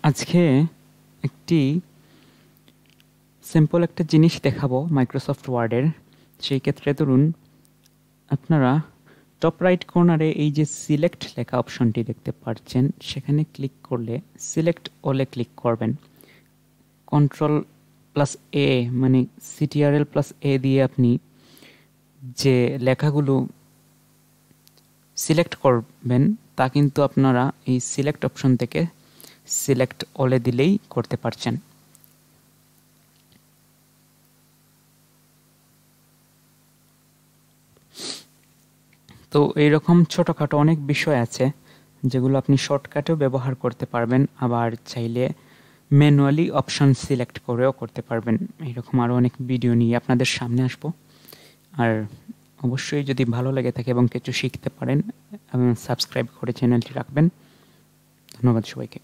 আজকে একটি সিম্পল একটা জিনিস দেখাবো মাইক্রোসফট ওয়ার্ডের। সেই ক্ষেত্রে ধরুন আপনারা টপ রাইট কর্নারে এই যে সিলেক্ট লেখা অপশনটি দেখতে পাচ্ছেন, সেখানে ক্লিক করলে সিলেক্ট অলে ক্লিক করবেন। কন্ট্রোল প্লাস এ মানে সিটিআরএল প্লাস এ দিয়ে আপনি যে লেখাগুলো সিলেক্ট করবেন তা কিন্তু আপনারা এই সিলেক্ট অপশন থেকে সিলেক্ট অলে দিলেই করতে পারছেন। তো এইরকম ছোটোখাটো অনেক বিষয় আছে যেগুলো আপনি শর্টকাটেও ব্যবহার করতে পারবেন, আবার চাইলে ম্যানুয়ালি অপশন সিলেক্ট করেও করতে পারবেন। এরকম আরও অনেক ভিডিও নিয়ে আপনাদের সামনে আসবো। আর অবশ্যই যদি ভালো লেগে থাকে এবং কিছু শিখতে পারেন এবং সাবস্ক্রাইব করে চ্যানেলটি রাখবেন। ধন্যবাদ সবাইকে।